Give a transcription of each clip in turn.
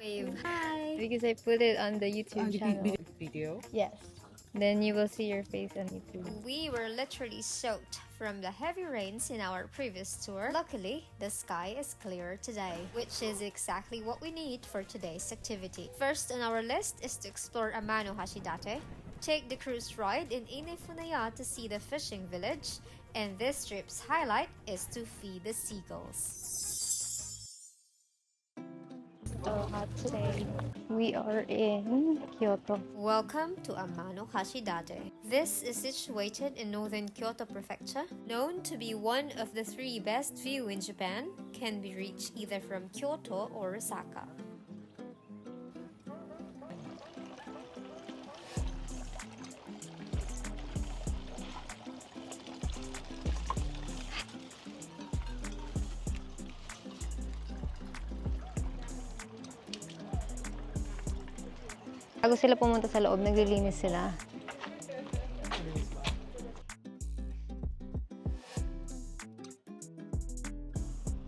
Wave. Hi. Because I put it on the YouTube channel. Video. Yes. Then you will see your face on YouTube. We were literally soaked from the heavy rains in our previous tour. Luckily, the sky is clearer today, which is exactly what we need for today's activity. First on our list is to explore Amanohashidate, take the cruise ride in Funaya to see the fishing village, and this trip's highlight is to feed the seagulls. So hot today. We are in Kyoto. Welcome to Amanohashidate. This is situated in northern Kyoto Prefecture, known to be one of the 3 best view in Japan, can be reached either from Kyoto or Osaka. Bago sila pumunta sa loob, naglilinis sila.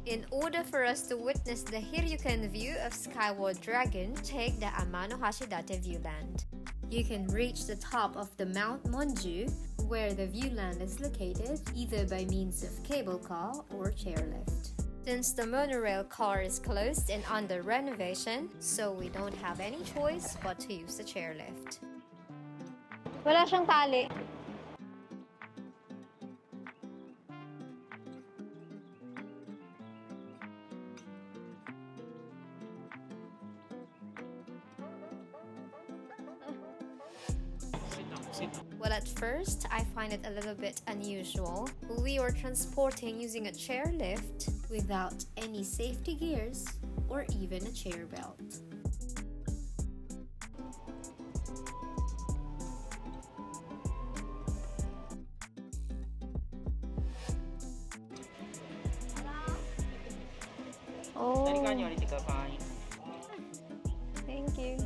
In order for us to witness the Hiryukan view of Skyward Dragon, take the Amanohashidate viewland. You can reach the top of the Mount Monju, where the viewland is located, either by means of cable car or chairlift. Since the monorail car is closed and under renovation, so we don't have any choice but to use the chairlift. Wala siyang tali. Well, at first, I find it a little bit unusual. We were transporting using a chairlift without any safety gears or even a chair belt. Oh. Thank you.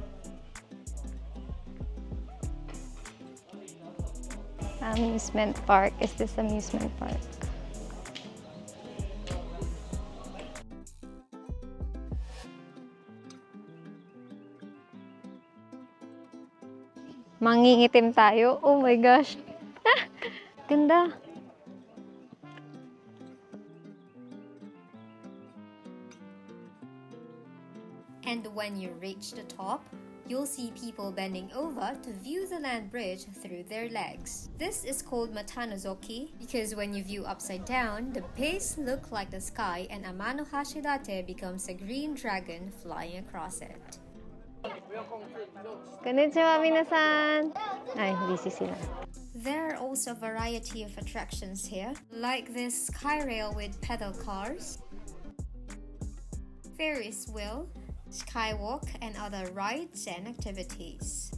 Amusement park. Is this amusement park? Mangingitim tayo. Oh my gosh. Ganda. And when you reach the top, you'll see people bending over to view the land bridge through their legs. This is called Matanozoki because when you view upside down, the base looks like the sky and Amanohashidate becomes a green dragon flying across it. Konnichiwa, minasan. Ay, busy sila. There are also a variety of attractions here, like this sky rail with pedal cars, Ferris wheel, skywalk, and other rides and activities.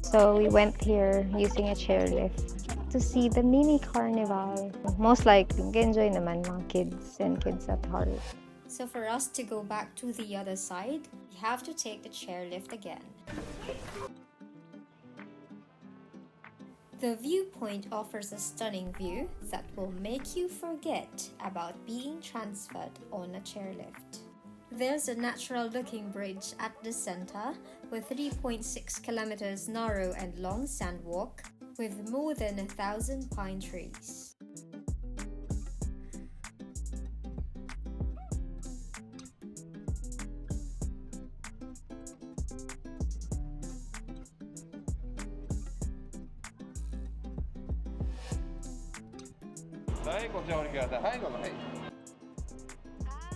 So we went here using a chairlift to see the mini carnival. Most likely, enjoy naman mga kids and kids at heart. So for us to go back to the other side, we have to take the chairlift again. The viewpoint offers a stunning view that will make you forget about being transferred on a chairlift. There's a natural-looking bridge at the center with 3.6 kilometers narrow and long sandwalk with more than 1,000 pine trees.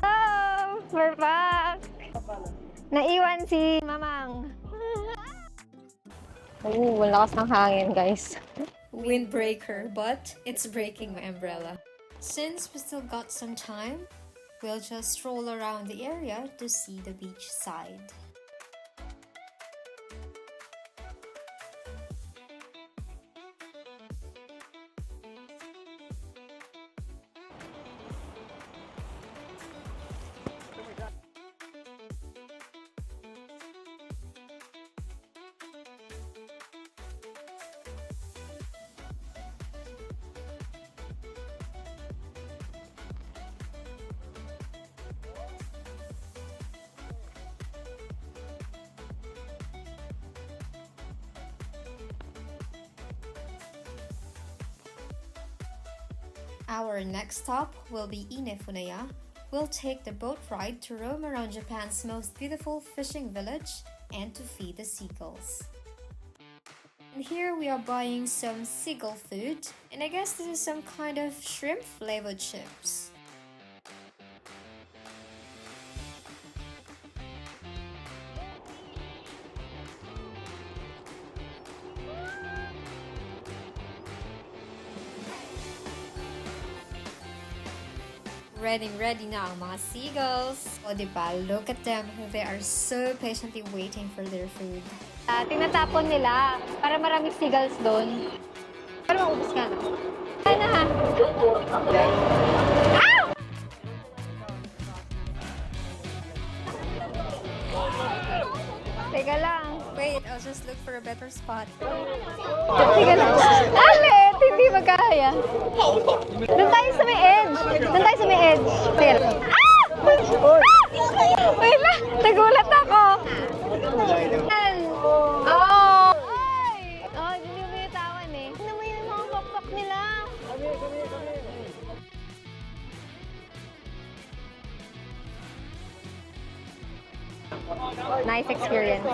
Oh, we're back! Naiwan si Mamang. Oh, malakas ng hangin, guys. Windbreaker, but it's breaking my umbrella. Since we still got some time, we'll just stroll around the area to see the beach side. Our next stop will be Funaya. We'll take the boat ride to roam around Japan's most beautiful fishing village and to feed the seagulls. And here we are buying some seagull food, and I guess this is some kind of shrimp flavored chips. Ready na ang mga seagulls. O diba, look at them. They are so patiently waiting for their food. Tinatapon nila para maraming seagulls doon. Pero maubos ka na. Ay na ha! Ah! Teka lang. Wait, I'll just look for a better spot. Teka lang. Alit! Hindi magkaya. Doon tayo sa may edge. Doon tayo sa may edge. Teka lang. Ah! Wait lang. Nagulat ako. Oh! Ay! Oh, hindi mo binitawan eh. Ano mo yung mga pakpak nila? Nice experience.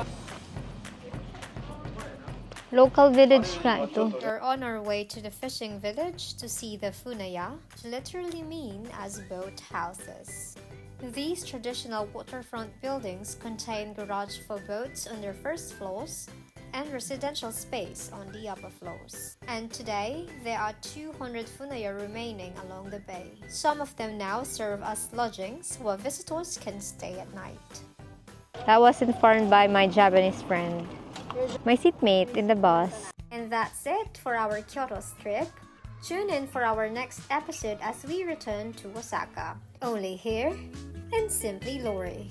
Local village nga ito. We're on our way to the fishing village to see the Funaya, which literally mean as boat houses. These traditional waterfront buildings contain garage for boats on their first floors and residential space on the upper floors. And today, there are 200 Funaya remaining along the bay. Some of them now serve as lodgings where visitors can stay at night. That was informed by my Japanese friend. My seatmate in the bus. And that's it for our Kyoto trip. Tune in for our next episode as we return to Osaka. Only here in Simply Lori.